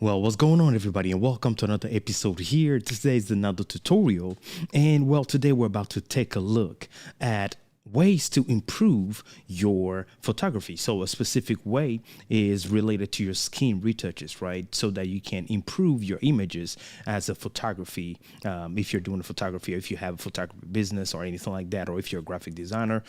Well, what's going on, everybody, and welcome to another episode here. Today is another tutorial, and well, today we're about to take a look at ways to improve your photography. So a specific way is related to your skin retouches, right? So that you can improve your images as a photography, if you're doing a photography, or if you have a photography business or anything like that, or if you're a graphic designer.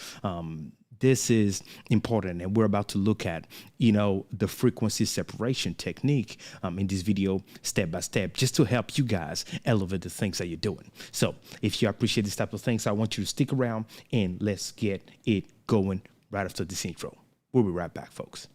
This is important, and we're about to look at the frequency separation technique in this video step by step, just to help you guys elevate the things that you're doing. So if you appreciate this type of things, I want you to stick around and let's get it going right after this intro. We'll be right back, folks.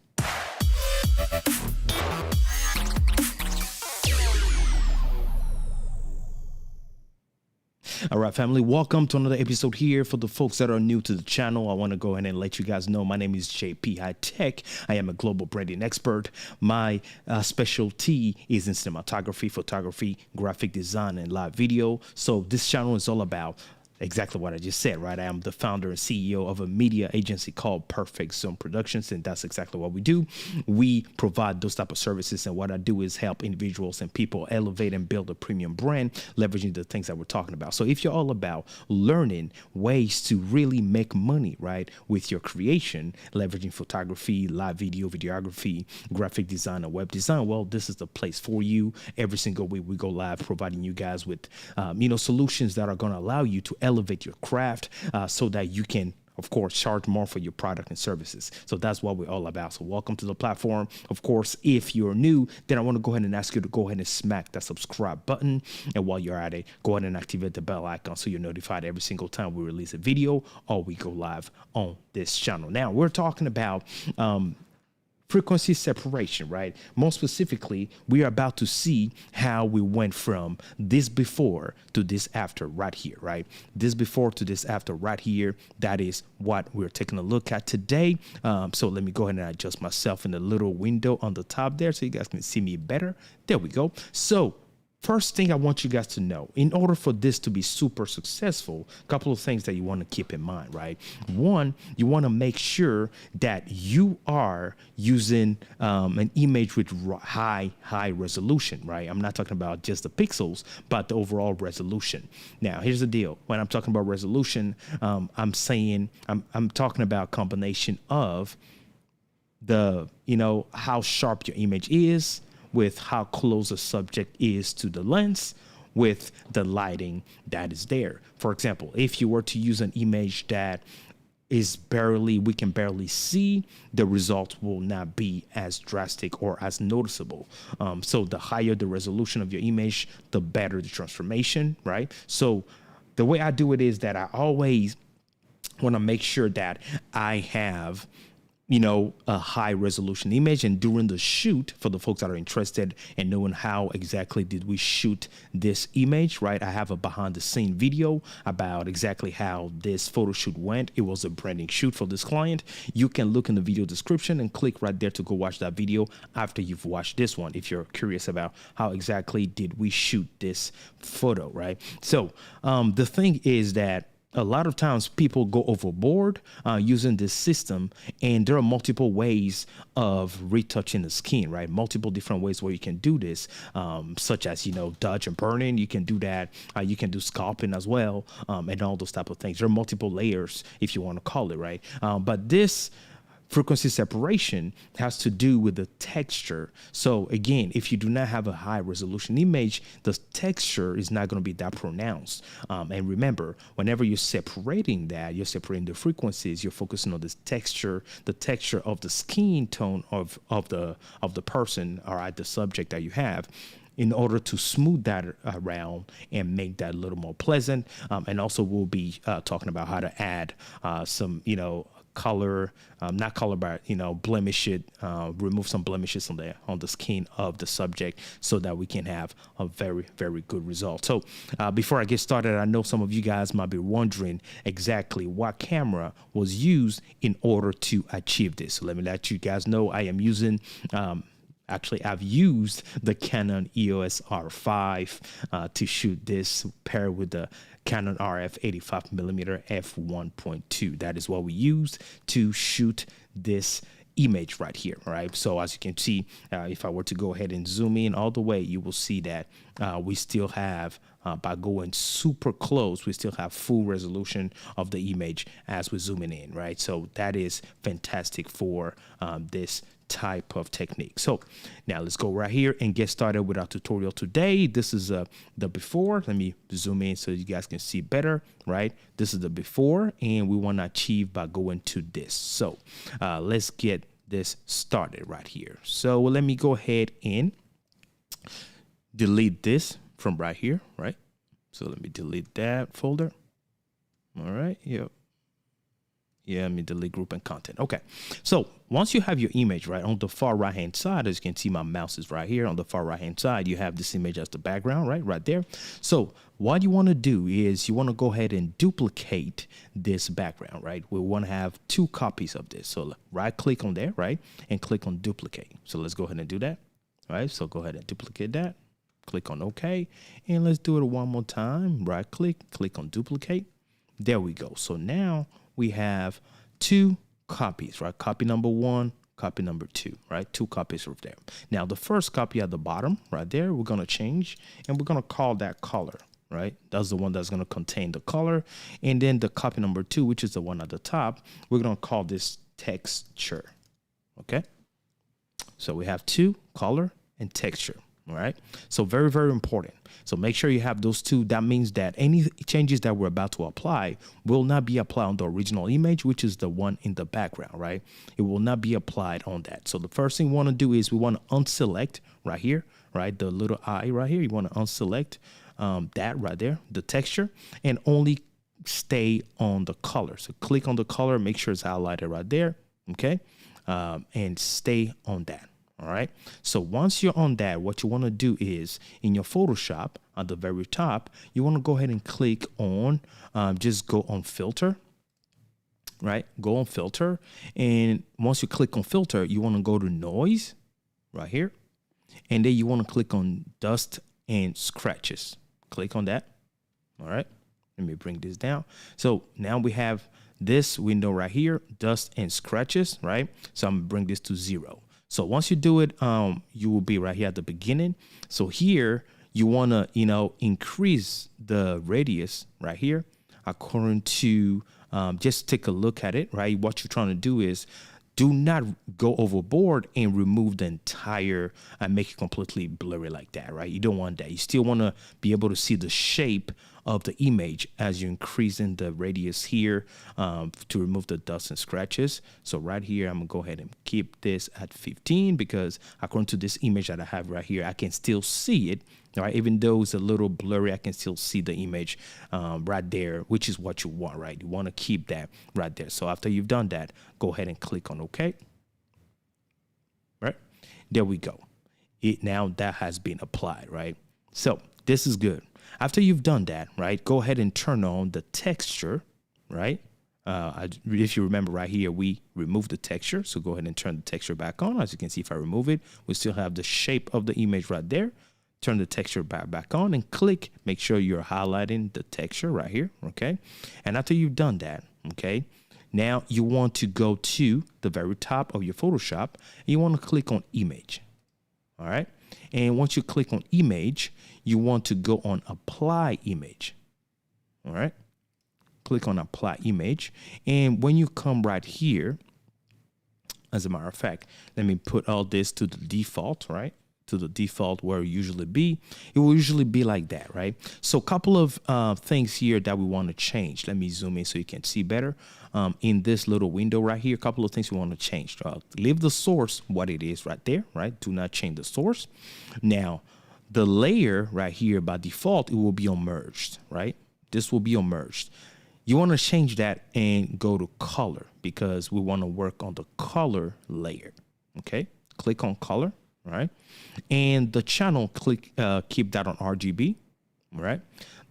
All right, family, welcome to another episode here. For the folks that are new to the channel, I want to go ahead and let you guys know my name is JP Hightek. I am a global branding expert. My specialty is in cinematography, photography, graphic design, and live video. So this channel is all about exactly what I just said, right? I am the founder and CEO of a media agency called Perfect Zone Productions, and that's exactly what we do. We provide those type of services, and what I do is help individuals and people elevate and build a premium brand, leveraging the things that we're talking about. So if you're all about learning ways to really make money, right, with your creation, leveraging photography, live video, videography, graphic design, and web design, well, this is the place for you. Every single week we go live, providing you guys with, solutions that are going to allow you to elevate your craft so that you can, of course, charge more for your product and services. So that's what we're all about. So welcome to the platform. Of course, if you're new, then I want to go ahead and ask you to go ahead and smack that subscribe button. And while you're at it, go ahead and activate the bell icon so you're notified every single time we release a video or we go live on this channel. Now, we're talking about frequency separation, right? More specifically, we are about to see how we went from this before to this after right here, right? This before to this after right here. That is what we're taking a look at today. So let me go ahead and adjust myself in the little window on the top there so you guys can see me better. There we go. So first thing I want you guys to know, in order for this to be super successful, a couple of things that you want to keep in mind, right? One, you want to make sure that you are using an image with high resolution, right? I'm not talking about just the pixels, but the overall resolution. Now, here's the deal. When I'm talking about resolution, I'm talking about combination of the, how sharp your image is, with how close the subject is to the lens, with the lighting that is there. For example, if you were to use an image that is we can barely see, the result will not be as drastic or as noticeable. So the higher the resolution of your image, the better the transformation, right? So the way I do it is that I always want to make sure that I have a high resolution image. And during the shoot, for the folks that are interested in knowing how exactly did we shoot this image, right? I have a behind the scene video about exactly how this photo shoot went. It was a branding shoot for this client. You can look in the video description and click right there to go watch that video after you've watched this one, if you're curious about how exactly did we shoot this photo, right? So the thing is that a lot of times people go overboard using this system, and there are multiple ways of retouching the skin, right? Multiple different ways where you can do this, such as, dodge and burning. You can do that. You can do scalping as well, and all those type of things. There are multiple layers, if you want to call it, right? But this frequency separation has to do with the texture. So again, if you do not have a high resolution image, the texture is not going to be that pronounced. And remember, whenever you're separating that, you're separating the frequencies, you're focusing on this texture, the texture of the skin tone of the person or the subject that you have, in order to smooth that around and make that a little more pleasant. And also we'll be talking about how to add some, color, not color, but blemish it, remove some blemishes on the skin of the subject, so that we can have a very, very good result. So before I get started, I know some of you guys might be wondering exactly what camera was used in order to achieve this. So let me let you guys know I am using actually, I've used the Canon EOS R5 to shoot this, paired with the Canon RF 85mm f1.2. That is what we used to shoot this image right here, right? So as you can see, if I were to go ahead and zoom in all the way, you will see that we still have, by going super close, we still have full resolution of the image as we're zooming in, right? So that is fantastic for this type of technique. So now let's go right here and get started with our tutorial today. This is the before. Let me zoom in so you guys can see better, right? This is the before, and we want to achieve by going to this. So let's get this started right here. So let me go ahead and delete this from right here, right? So let me delete that folder. All right, yep. Yeah, let me delete group and content. Okay, so once you have your image, right, on the far right hand side, as you can see, my mouse is right here. On the far right hand side, you have this image as the background, right there. So what you want to do is you want to go ahead and duplicate this background, right? We want to have 2 copies of this. So right click on there, right, and click on duplicate. So let's go ahead and do that. All right, so go ahead and duplicate that. Click on OK, and let's do it one more time. Right click, click on duplicate. There we go. So now we have 2 copies, right? Copy number 1, copy number 2, right? 2 copies of there. Now the first copy at the bottom right there, we're going to change, and we're going to call that color, right? That's the one that's going to contain the color. And then the copy number 2, which is the one at the top, we're going to call this texture. Okay. So we have 2, color and texture. All right. So very, very important. So make sure you have those 2. That means that any changes that we're about to apply will not be applied on the original image, which is the one in the background, right? It will not be applied on that. So the first thing we want to do is we want to unselect right here, right? The little eye right here. You want to unselect that right there, the texture, and only stay on the color. So click on the color, make sure it's highlighted right there. Okay. And stay on that. All right. So once you're on that, what you want to do is in your Photoshop at the very top, you want to go ahead and click on, just go on filter, right? Go on filter. And once you click on filter, you want to go to noise right here. And then you want to click on dust and scratches. Click on that. All right. Let me bring this down. So now we have this window right here, dust and scratches, right? So I'm going to bring this to 0. So once you do it, you will be right here at the beginning. So here you want to, increase the radius right here according to, just take a look at it, right? What you're trying to do is do not go overboard and remove the entire and make it completely blurry like that, right? You don't want that. You still want to be able to see the shape of the image as you're increasing the radius here to remove the dust and scratches. So right here, I'm gonna go ahead and keep this at 15 because according to this image that I have right here, I can still see it. All right, even though it's a little blurry, I can still see the image right there, which is what you want, right? You want to keep that right there. So after you've done that, go ahead and click on OK. Right there we go. Now that has been applied, right? So this is good. After you've done that, right, go ahead and turn on the texture, right? If you remember right here, we removed the texture. So go ahead and turn the texture back on. As you can see, if I remove it, we still have the shape of the image right there. Turn the texture back on and click. Make sure you're highlighting the texture right here, okay? And after you've done that, okay, now you want to go to the very top of your Photoshop. And you want to click on image, all right? And once you click on image, you want to go on apply image, all right? Click on apply image. And when you come right here, as a matter of fact, let me put all this to the default, right? To the default where it usually be. It will usually be like that, right? So a couple of things here that we want to change. Let me zoom in so you can see better. In this little window right here, a couple of things we want to change. Leave the source what it is right there, right? Do not change the source. Now, the layer right here by default, it will be on merged, right? This will be on merged. You want to change that and go to color because we want to work on the color layer, okay? Click on color. Right, and the channel, keep that on RGB. Right,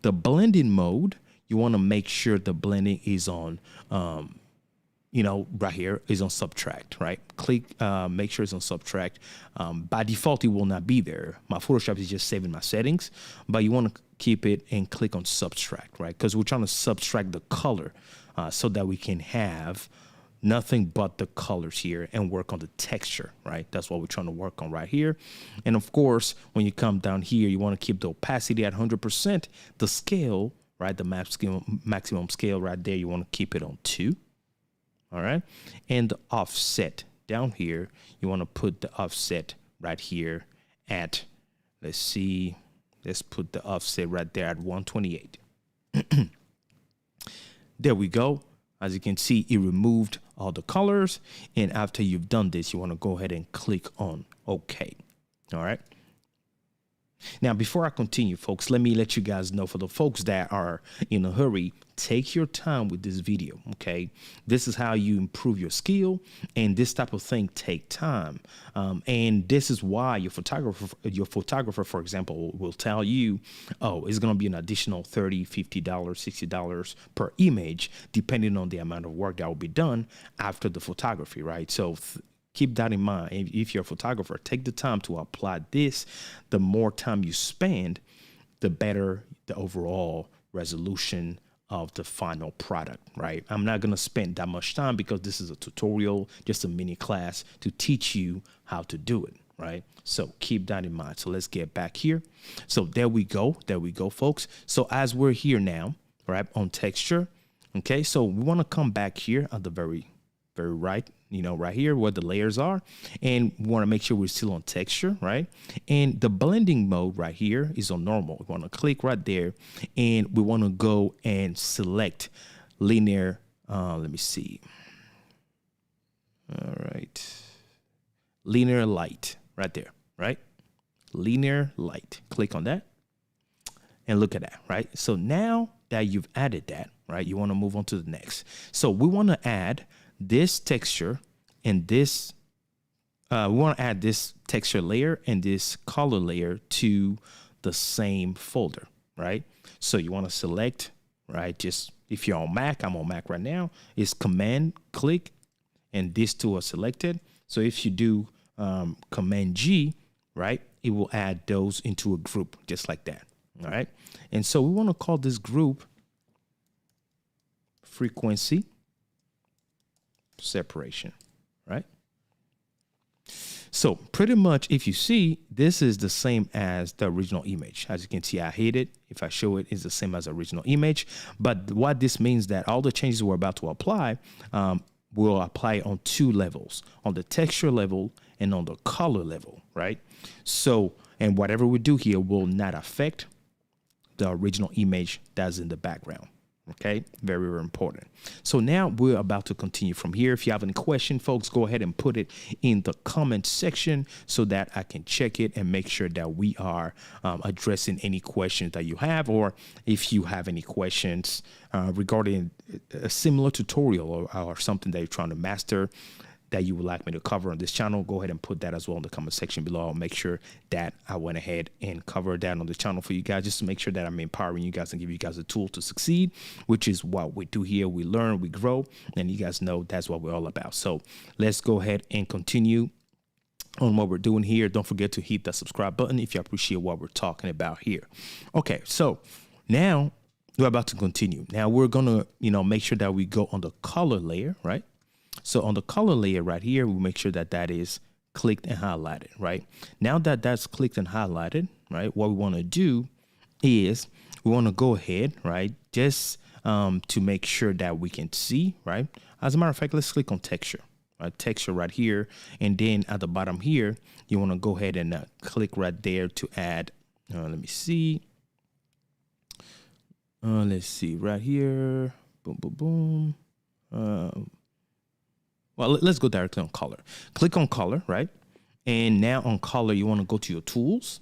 the blending mode, you want to make sure the blending is on, right here is on subtract. Right, click, make sure it's on subtract. By default, it will not be there. My Photoshop is just saving my settings, but you want to keep it and click on subtract. Right, because we're trying to subtract the color so that we can have nothing but the colors here and work on the texture, right? That's what we're trying to work on right here. And of course, when you come down here, you want to keep the opacity at 100%. The scale, right? The maximum scale right there, you want to keep it on 2. All right. And the offset down here, you want to put the offset right here at, let's put the offset right there at 128. There we go. As you can see, it removed all the colors. And after you've done this, you want to go ahead and click on OK. All right. Now, before I continue, folks, let me let you guys know, for the folks that are in a hurry, take your time with this video, okay? This is how you improve your skill, and this type of thing take time. And this is why your photographer, for example, will tell you, oh, it's going to be an additional $30, $50, $60 per image, depending on the amount of work that will be done after the photography, right? So keep that in mind. If you're a photographer, take the time to apply this. The more time you spend, the better the overall resolution of the final product, right? I'm not going to spend that much time because this is a tutorial, just a mini class to teach you how to do it, right? So keep that in mind. So let's get back here. So there we go. There we go, folks. So as we're here now, right, on texture, okay, so we want to come back here at the very right, right here where the layers are, and we want to make sure we're still on texture, right? And the blending mode right here is on normal. We want to click right there, and we want to go and select linear. Let me see. All right, linear light right there, right? Linear light. Click on that, and look at that, right? So now that you've added that, right, you want to move on to the next. So we want to add this texture and this, we want to add this texture layer and this color layer to the same folder, right? So you want to select, right? Just if you're on Mac, I'm on Mac right now, is Command click, and these two are selected. So if you do Command G, right, it will add those into a group just like that. All right. And so we want to call this group frequency separation, right? So pretty much, if you see, this is the same as the original image. As you can see, I hid it. If I show it, it's the same as the original image. But what this means that all the changes we're about to apply will apply on 2 levels, on the texture level and on the color level, right? So, and whatever we do here will not affect the original image that's in the background. Okay, very, very important. So now we're about to continue from here. If you have any question, folks, go ahead and put it in the comment section so that I can check it and make sure that we are addressing any questions that you have, or if you have any questions regarding a similar tutorial or something that you're trying to master that you would like me to cover on this channel, go ahead and put that as well in the comment section below. I'll make sure that I went ahead and covered that on the channel for you guys, just to make sure that I'm empowering you guys and give you guys a tool to succeed, which is what we do here. We learn, we grow, and you guys know that's what we're all about. So let's go ahead and continue on what we're doing here. Don't forget to hit that subscribe button if you appreciate what we're talking about here. Okay, so now we're about to continue. Now we're gonna, make sure that we go on the color layer, right? So on the color layer right here, we'll make sure that that is clicked and highlighted, right? Now that that's clicked and highlighted, right, what we want to do is we want to go ahead, right, just to make sure that we can see, right? As a matter of fact, let's click on texture, right? Texture right here. And then at the bottom here, you want to go ahead and click right there to add, let me see. Let's see right here. Boom, boom, boom. Well, let's go directly on color. Click on color, right? And now on color, you want to go to your tools.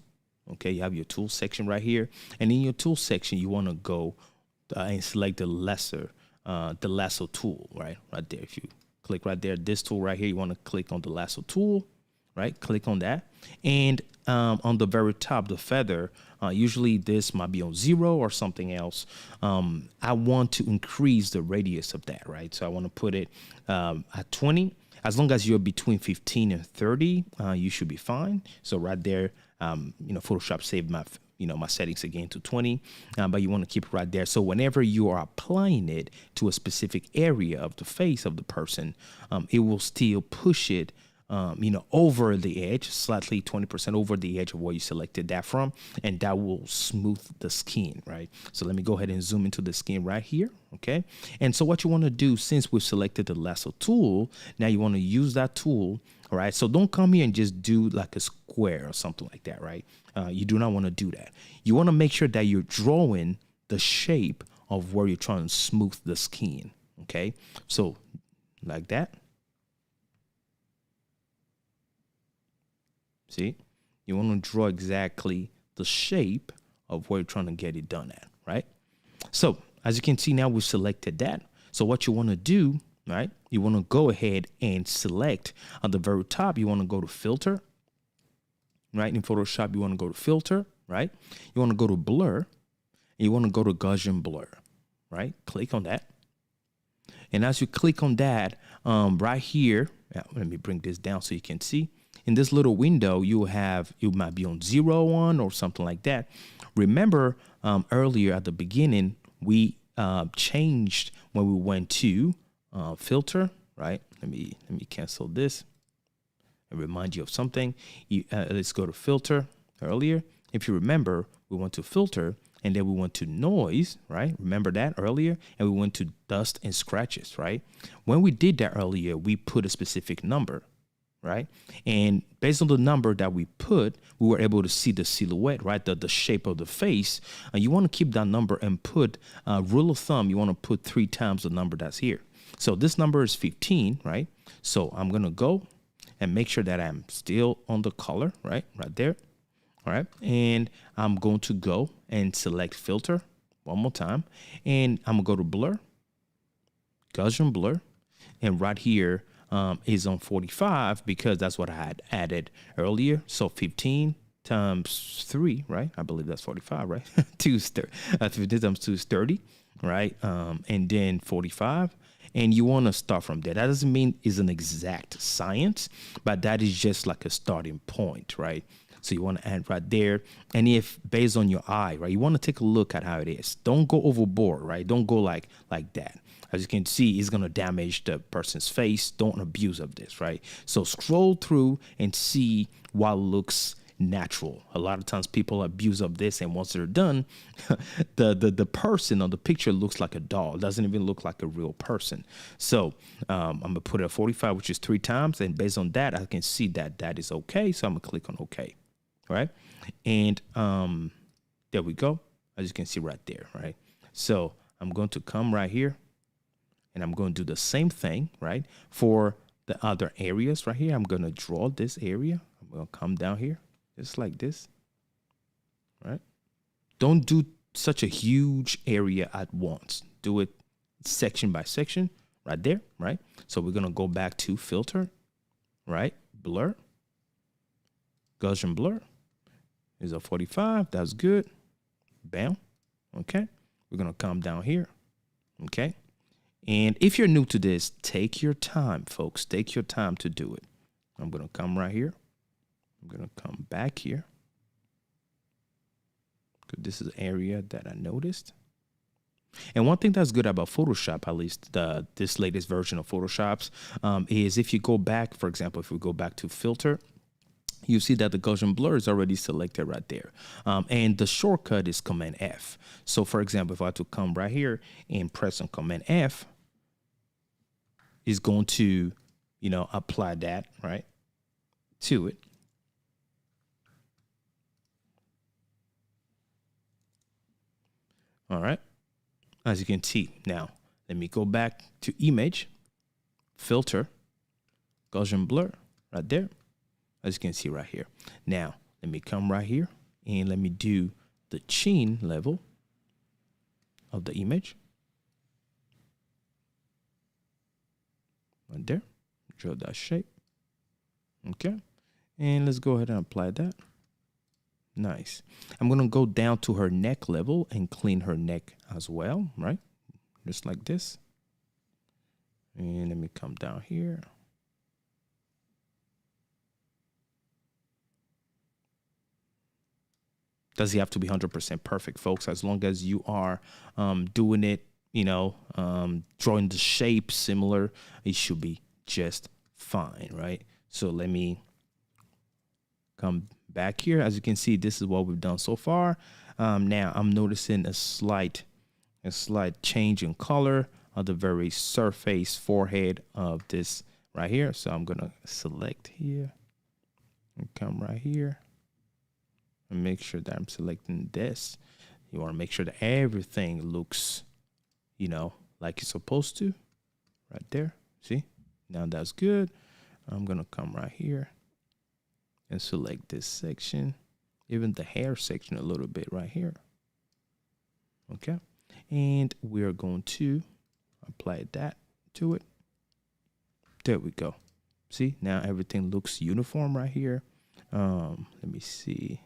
Okay, you have your tools section right here. And in your tools section, you want to go and select the lasso tool, right? Right there. If you click right there, this tool right here, you want to click on the lasso tool, right? Click on that. And on the very top, the feather, usually this might be on 0 or something else. I want to increase the radius of that, right? So I want to put it at 20. As long as you're between 15 and 30, you should be fine. So right there, Photoshop saved my settings again to 20, but you want to keep it right there. So whenever you are applying it to a specific area of the face of the person, it will still push it over the edge, slightly 20% over the edge of where you selected that from, and that will smooth the skin, right? So let me go ahead and zoom into the skin right here, okay? And so what you want to do, since we've selected the lasso tool, now you want to use that tool, all right? So don't come here and just do like a square or something like that, right? You do not want to do that. You want to make sure that you're drawing the shape of where you're trying to smooth the skin, okay? So like that. See, you want to draw exactly the shape of where you're trying to get it done at, right? So as you can see now, we've selected that. So what you want to do, right? You want to go ahead and select at the very top. You want to go to filter, right? In Photoshop, you want to go to filter, right? You want to go to blur. And you want to go to Gaussian blur, right? Click on that. And as you click on that, right here, let me bring this down so you can see. In this little window, you might be on 0, 1 or something like that. Remember earlier at the beginning, we changed when we went to filter, right? Let me cancel this and remind you of something. Let's go to filter earlier. If you remember, we went to filter and then we went to noise, right? Remember that earlier? And we went to dust and scratches, right? When we did that earlier, we put a specific number, right? And based on the number that we put, we were able to see the silhouette, right? The shape of the face. You want to keep that number and put rule of thumb. You want to put 3 times the number that's here. So this number is 15, right? So I'm going to go and make sure that I'm still on the color, right? Right there. All right. And I'm going to go and select filter one more time. And I'm going to go to blur, Gaussian blur. And right here, is on 45 because that's what I had added earlier. So 15 times 3, right? I believe that's 45, right? 15 times 2 is 30, right? And then 45. And you want to start from there. That doesn't mean it's an exact science, but that is just like a starting point, right? So you want to add right there. And if based on your eye, right, you want to take a look at how it is. Don't go overboard, right? Don't go like that. As you can see, it's going to damage the person's face. Don't abuse of this, right? So scroll through and see what looks natural. A lot of times people abuse of this, and once they're done, the person on the picture looks like a doll. It doesn't even look like a real person. So I'm going to put it at 45, which is 3 times. And based on that, I can see that that is okay. So I'm going to click on OK, right? And there we go. As you can see right there, right? So I'm going to come right here. And I'm going to do the same thing, right? For the other areas right here, I'm going to draw this area. I'm going to come down here, just like this, right? Don't do such a huge area at once. Do it section by section right there, right? So we're going to go back to filter, right? Blur, Gaussian blur is a 45. That's good. Bam. Okay. We're going to come down here. Okay. And if you're new to this, take your time, folks. Take your time to do it. I'm going to come right here. I'm going to come back here. Because this is an area that I noticed. And one thing that's good about Photoshop, at least this latest version of Photoshop, is if you go back, for example, if we go back to filter, you see that the Gaussian blur is already selected right there. And the shortcut is Command F. So for example, if I had to come right here and press on Command F, is going to, apply that, right, to it. All right. As you can see, now, let me go back to image, filter, Gaussian blur, right there. As you can see right here. Now, let me come right here and let me do the chin level of the image. Right there. Draw that shape. Okay. And let's go ahead and apply that. Nice. I'm going to go down to her neck level and clean her neck as well, right? Just like this. And let me come down here. Does it have to be 100% perfect, folks? As long as you are doing it, drawing the shape similar, it should be just fine, right? So let me come back here. As you can see, this is what we've done so far. Now I'm noticing a slight change in color of the very surface forehead of this right here. So I'm gonna select here and come right here and make sure that I'm selecting this. You want to make sure that everything looks, like it's supposed to, right there. See, now that's good. I'm gonna come right here and select this section, even the hair section a little bit right here. Okay, and we're going to apply that to it. There we go. See, now everything looks uniform right here. Let me see.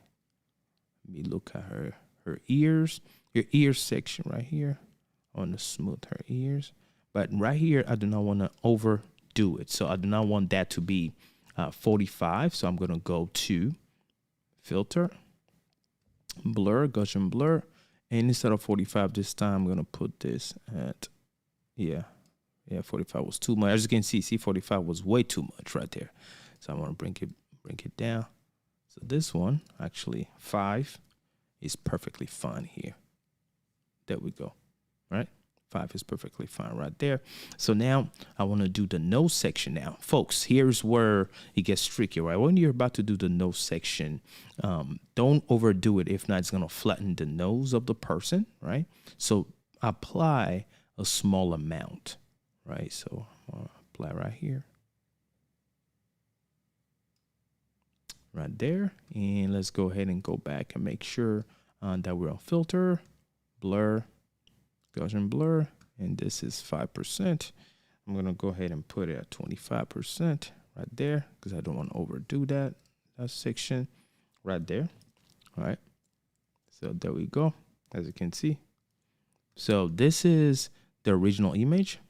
Let me look at her ears. Your ear section right here. I want to smooth her ears, but right here I do not want to overdo it. So I do not want that to be 45. So I'm going to go to filter, blur, Gaussian blur, and instead of 45 this time, I'm going to put this at 45 was too much. As you can see 45 was way too much right there. So I want to bring it down. So this one, actually 5 is perfectly fine here. There we go. Right? 5 is perfectly fine right there. So now I want to do the nose section now. Folks, here's where it gets tricky, right? When you're about to do the nose section, don't overdo it. If not, it's going to flatten the nose of the person, right? So apply a small amount, right? So I'll apply right here. Right there. And let's go ahead and go back and make sure that we're on filter, blur, Gaussian blur, and this is 5%. I'm going to go ahead and put it at 25% right there because I don't want to overdo that section right there. All right. So there we go, as you can see. So this is the original image.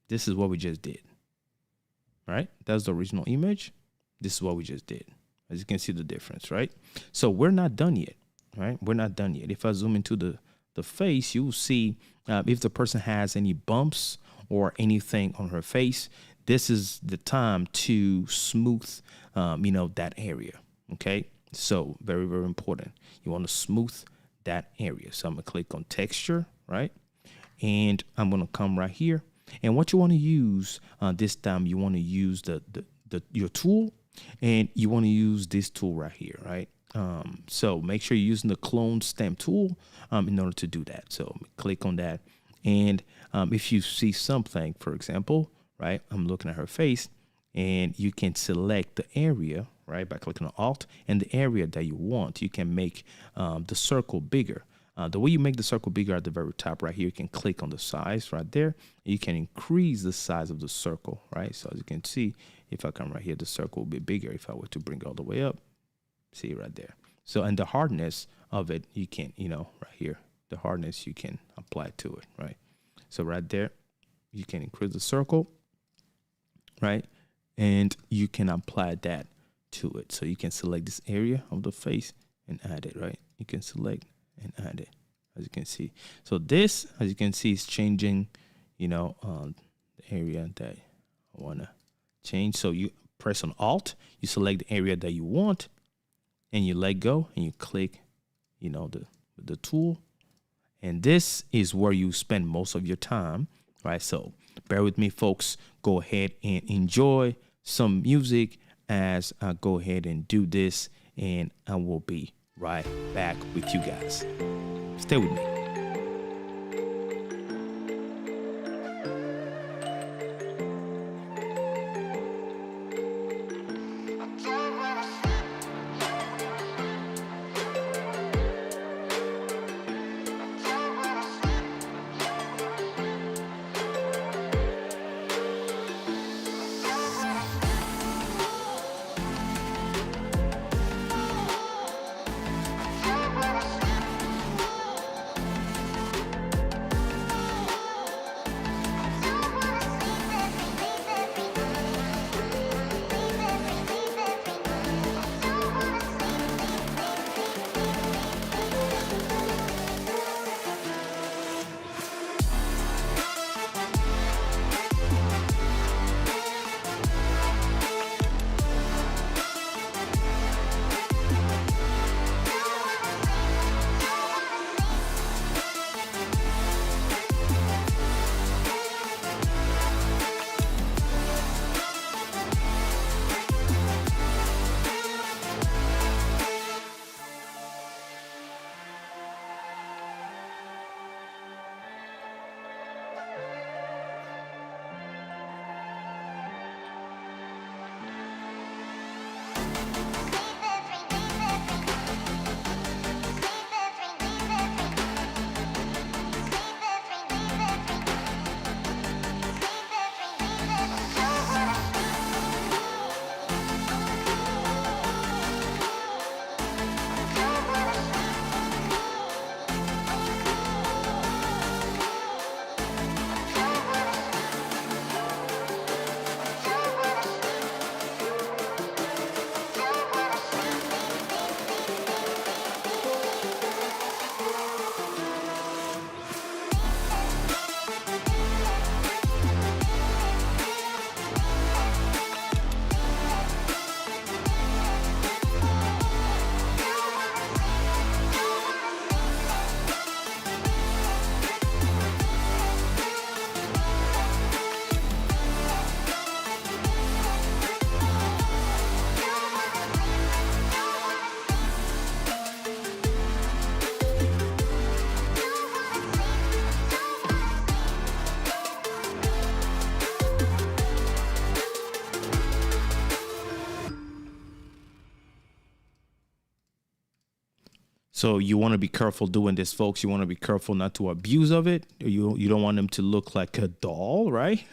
This is what we just did. Right? That's the original image. This is what we just did. As you can see the difference, right? So we're not done yet, right? We're not done yet. If I zoom into the face, you will see if the person has any bumps or anything on her face, this is the time to smooth, that area. Okay. So very, very important. You want to smooth that area. So I'm going to click on texture, right? And I'm going to come right here. And what you want to use this time, you want to use your tool, and you want to use this tool right here, right? So make sure you're using the clone stamp tool in order to do that. So click on that. And if you see something, for example, right, I'm looking at her face, and you can select the area, right, by clicking on Alt, and the area that you want. You can make the circle bigger. The way you make the circle bigger at the very top right here, you can click on the size right there. You can increase the size of the circle, right? So as you can see, if I come right here, the circle will be bigger. If I were to bring it all the way up, see right there. So, and the hardness of it, you can, right here, the hardness you can apply to it, right? So right there, you can increase the circle, right? And you can apply that to it. So you can select this area of the face and add it, right? You can select and add it, as you can see. So this, as you can see, is changing, the area that I want to change. So you press on Alt, you select the area that you want, and you let go, and you click, the tool. And this is where you spend most of your time, right? So bear with me, folks. Go ahead and enjoy some music as I go ahead and do this, and I will be right back with you guys. Stay with me. So you want to be careful doing this, folks. You want to be careful not to abuse of it. You don't want them to look like a doll, right?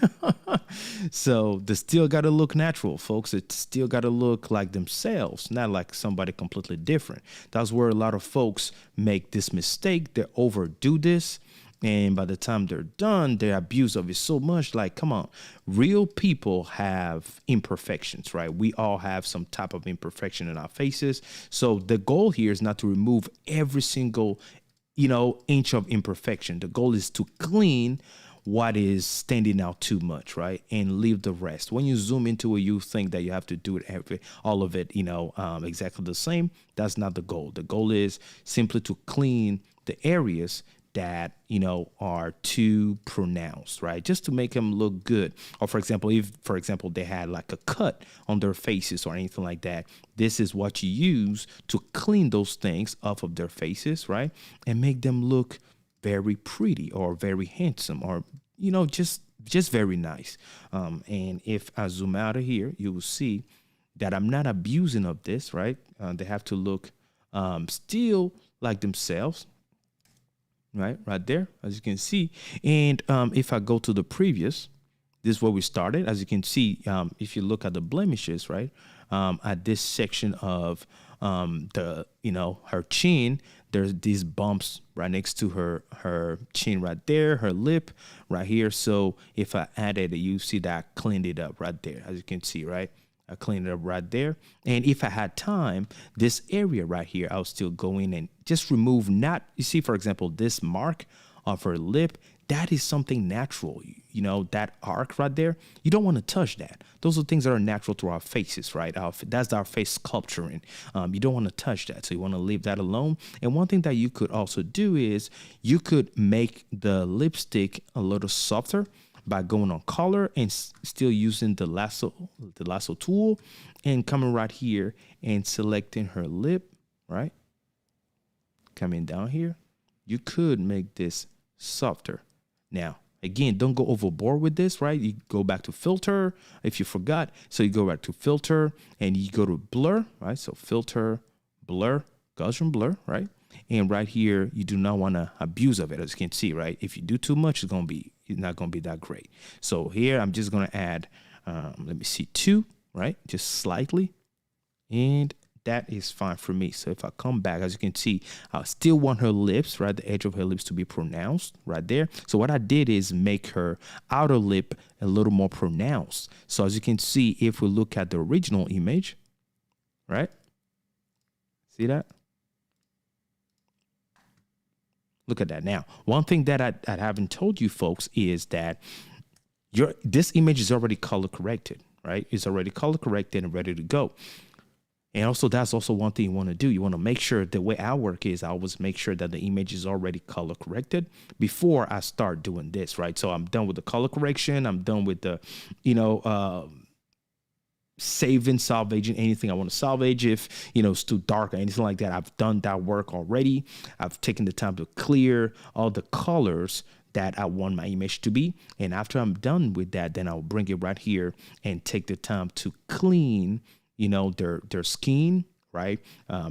So they still got to look natural, folks. It still got to look like themselves, not like somebody completely different. That's where a lot of folks make this mistake. They overdo this. And by the time they're done, their abuse of it so much. Like, come on, real people have imperfections, right? We all have some type of imperfection in our faces. So the goal here is not to remove every single, inch of imperfection. The goal is to clean what is standing out too much, right? And leave the rest. When you zoom into it, you think that you have to do it, all of it, exactly the same. That's not the goal. The goal is simply to clean the areas that are too pronounced, right? Just to make them look good. Or for example, if they had like a cut on their faces or anything like that, this is what you use to clean those things off of their faces, right? And make them look very pretty or very handsome or just very nice. And if I zoom out of here, you will see that I'm not abusing of this, right? They have to look still like themselves. Right there, as you can see. And if I go to the previous, this is where we started. As you can see, if you look at the blemishes, right, at this section of her chin, there's these bumps right next to her chin right there, her lip right here. So if I added it, you see that I cleaned it up right there, as you can see, right? I cleaned it up right there. And if I had time, this area right here, I'll still go in and just remove you see, for example, this mark of her lip, that is something natural. That arc right there, you don't want to touch that. Those are things that are natural to our faces, right? That's our face sculpturing. You don't want to touch that. So you want to leave that alone. And one thing that you could also do is you could make the lipstick a little softer by going on color and still using the lasso tool and coming right here and selecting her lip, right? Coming down here, you could make this softer. Now, again, don't go overboard with this, right? You go back to filter if you forgot. So you go back to filter and you go to blur, right? So filter, blur, Gaussian blur, right? And right here, you do not want to abuse of it, as you can see, right? If you do too much, it's not going to be that great. So here, I'm just going to add, let me see, 2, right? Just slightly. And that is fine for me. So if I come back, as you can see, I still want her lips, right? The edge of her lips to be pronounced right there. So what I did is make her outer lip a little more pronounced. So as you can see, if we look at the original image, right? See that? Look at that. Now, one thing that I haven't told you folks is that this image is already color corrected, right? It's already color corrected and ready to go. And also, that's also one thing you want to do. You want to make sure, the way I work is I always make sure that the image is already color corrected before I start doing this, right? So I'm done with the color correction. I'm done with the, salvaging anything I want to salvage. If it's too dark or anything like that, I've done that work already. I've taken the time to clear all the colors that I want my image to be. And after I'm done with that, then I'll bring it right here and take the time to clean their skin, right?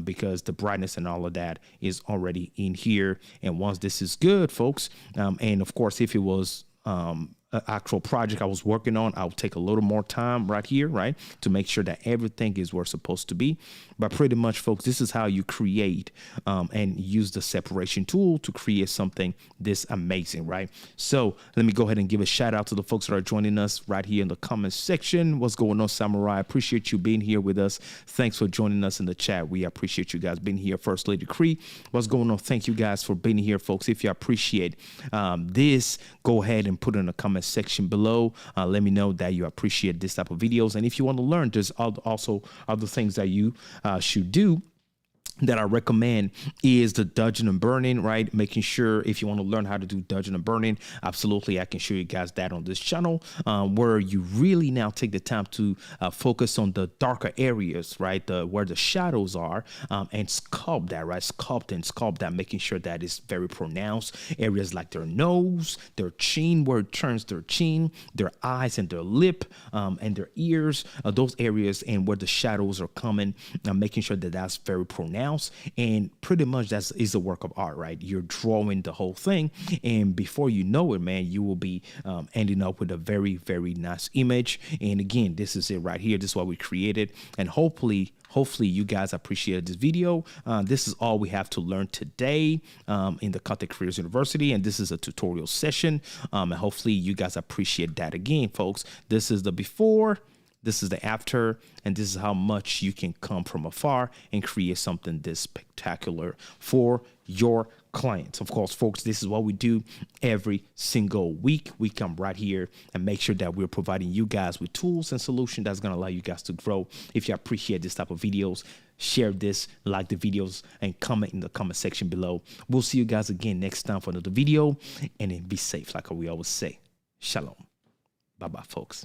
Because the brightness and all of that is already in here. And once this is good, folks, and of course, if it was an actual project I was working on, I'll take a little more time right here, right, to make sure that everything is where it's supposed to be. But pretty much, folks, this is how you create and use the separation tool to create something this amazing, right? So let me go ahead and give a shout out to the folks that are joining us right here in the comment section. What's going on, Samurai? I appreciate you being here with us. Thanks for joining us in the chat. We appreciate you guys being here. First Lady Cree, what's going on? Thank you guys for being here, folks. If you appreciate this, go ahead and put it in the comment section below. Let me know that you appreciate this type of videos. And if you want to learn, there's also other things that you should do that I recommend is the dodging and burning, right? Making sure if you want to learn how to do dodging and burning, absolutely, I can show you guys that on this channel, where you really now take the time to focus on the darker areas, right? Where the shadows are, and sculpt that, right? Sculpt that, making sure that it's very pronounced. Areas like their nose, their chin, where it turns their chin, their eyes and their lip, and their ears, those areas, and where the shadows are coming, making sure that that's very pronounced. mouse, and pretty much that is a work of art, right? You're drawing the whole thing, and before you know it, man, you will be ending up with a very, very nice image. And again, this is it right here. This is what we created, and hopefully you guys appreciated this video. This is all we have to learn today in the Content Creators University, and this is a tutorial session, and hopefully you guys appreciate that. Again, folks, this is the before, this is the after, and this is how much you can come from afar and create something this spectacular for your clients. Of course, folks, this is what we do every single week. We come right here and make sure that we're providing you guys with tools and solutions that's going to allow you guys to grow. If you appreciate this type of videos, share this, like the videos, and comment in the comment section below. We'll see you guys again next time for another video, and then be safe like we always say. Shalom. Bye-bye, folks.